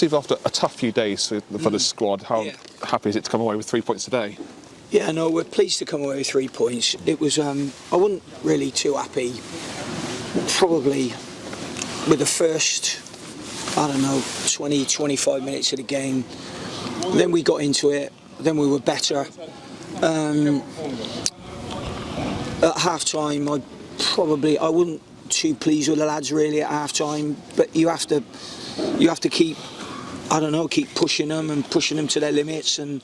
Steve, after a tough few days for the squad, how happy is it to come away with 3 points today? Yeah, no, we're pleased to come away with 3 points. It was, I wasn't really too happy, probably with the first, 20, 25 minutes of the game. Then we got into it, then we were better. At half-time, I wasn't too pleased with the lads really at half-time, but you have to keep, keep pushing them to their limits, and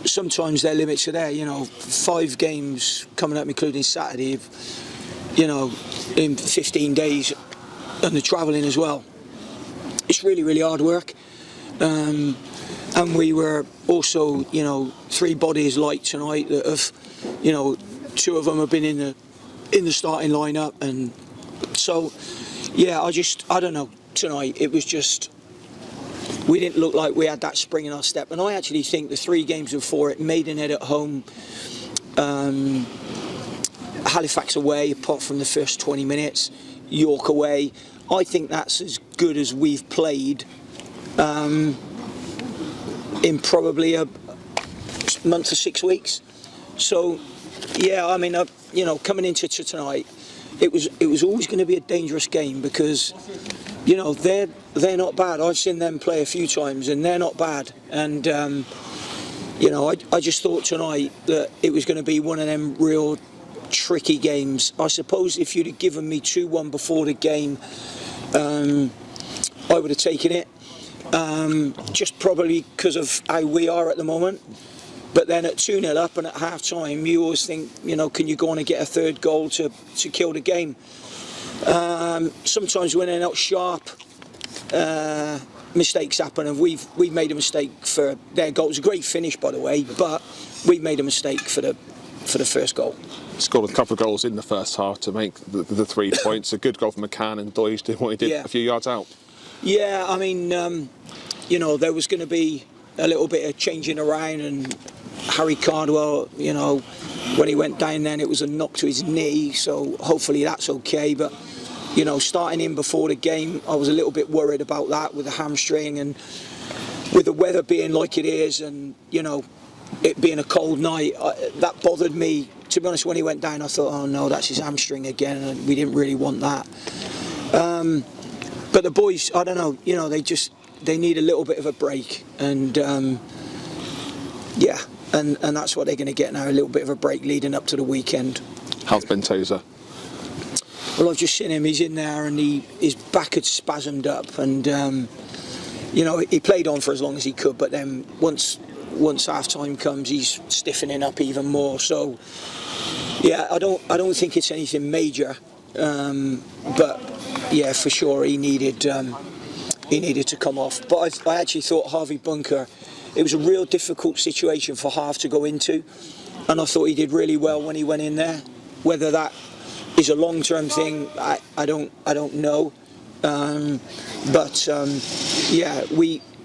sometimes their limits are there. 5 games coming up, including Saturday, in 15 days, and the travelling as well. It's really, really hard work. And we were also, 3 bodies light tonight that have, 2 of them have been in the starting lineup, and so I don't know. Tonight it was just, we didn't look like we had that spring in our step. And I actually think the 3 games before it, Maidenhead at home, Halifax away, apart from the first 20 minutes, York away, I think that's as good as we've played in probably a month or 6 weeks. So coming into tonight, it was always going to be a dangerous game, because they're not bad. I've seen them play a few times and they're not bad, and I just thought tonight that it was going to be one of them real tricky games. I suppose if you'd have given me 2-1 before the game, I would have taken it, just probably because of how we are at the moment. But then at 2-0 up and at half time, you always think, can you go on and get a 3rd goal to kill the game? Sometimes when they're not sharp, mistakes happen, and we've made a mistake for their goal. It was a great finish, by the way, but we've made a mistake for the first goal. Scored a couple of goals in the first half to make the 3 points. A good goal from McCann, and Doige did what he did a few yards out. Yeah, there was going to be a little bit of changing around, and Harry Cardwell, when he went down then, it was a knock to his knee, so hopefully that's okay. But starting in before the game, I was a little bit worried about that with the hamstring, and with the weather being like it is, and it being a cold night, that bothered me. To be honest, when he went down, I thought, oh no, that's his hamstring again, and we didn't really want that. But the boys, I don't know, they need a little bit of a break, and and that's what they're going to get now, a little bit of a break leading up to the weekend. How's Bentosa? Well, I've just seen him. He's in there, and his back had spasmed up, and he played on for as long as he could. But then once half time comes, he's stiffening up even more. So I don't think it's anything major, but for sure he needed to come off. But I actually thought Harvey Bunker, it was a real difficult situation for Harv to go into, and I thought he did really well when he went in there. Whether that is a long-term thing, I don't know, but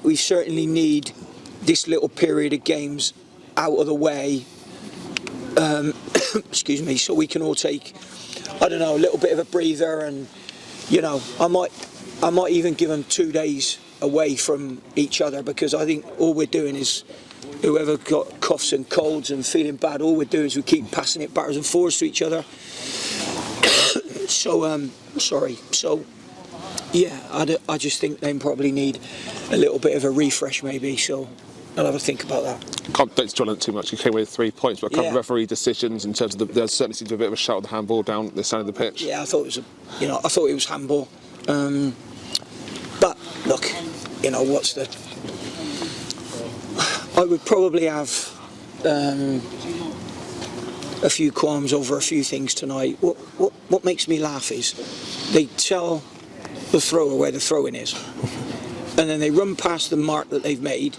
we certainly need this little period of games out of the way, excuse me, so we can all take, a little bit of a breather, and I might even give them 2 days away from each other, because I think all we're doing is, whoever got coughs and colds and feeling bad, all we're doing is we keep passing it backwards and forwards to each other. I just think they probably need a little bit of a refresh, maybe, so I'll have a think about that. Don't dwell on it too much. You came away with 3 points, but a couple of referee decisions in terms of there certainly seemed to be a bit of a shout of the handball down the side of the pitch. Yeah, I thought it was handball. But look, I would probably have a few qualms over a few things tonight. What makes me laugh is they tell the thrower where the throw-in is, and then they run past the mark that they've made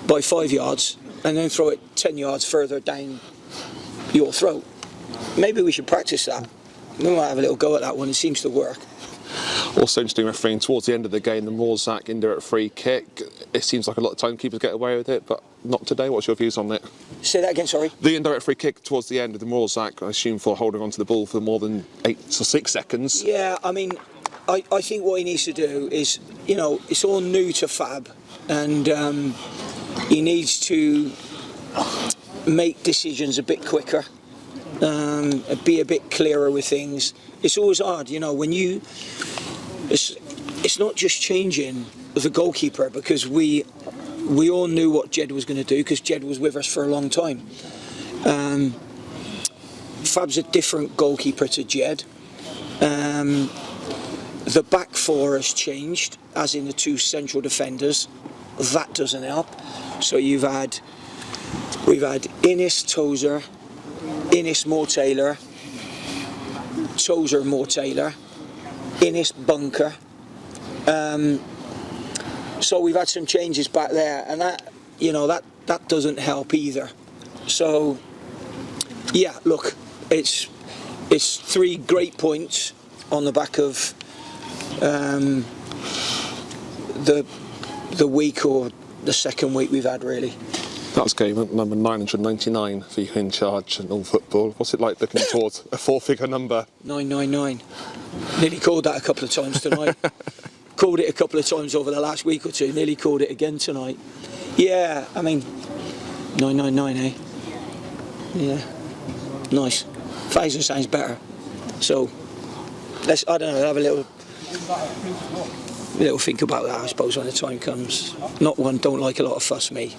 by 5 yards, and then throw it 10 yards further down your throat. Maybe we should practice that. We might have a little go at that one. It seems to work. Also interesting refereeing towards the end of the game, the Morzak indirect free kick. It seems like a lot of timekeepers get away with it, but not today. What's your views on it? Say that again, sorry. The indirect free kick towards the end of the Morzak, I assume for holding onto the ball for more than 8 or 6 seconds. Yeah, I think what he needs to do is, it's all new to Fab, and he needs to make decisions a bit quicker, be a bit clearer with things. It's always hard, when it's not just changing the goalkeeper, because we all knew what Jed was going to do, because Jed was with us for a long time. Fab's a different goalkeeper to Jed. The back four has changed, as in the two central defenders. That doesn't help. So we've had Innes, Tozer, Innes, Moore Taylor, Tozer, Moore Taylor, Innes, Bunker. So we've had some changes back there, and that doesn't help either. So yeah, look, it's 3 great points on the back of the week, or the second week we've had, really. That was game number 999 for you in charge and all football. What's it like looking towards a 4-figure number? 999. Nearly called that a couple of times tonight. Called it a couple of times over the last week or two. Nearly called it again tonight. Yeah, 999, eh? Yeah, nice. 1,000 sounds better. So let's, have a little think about that, I suppose, when the time comes. Not one, don't like a lot of fuss, me.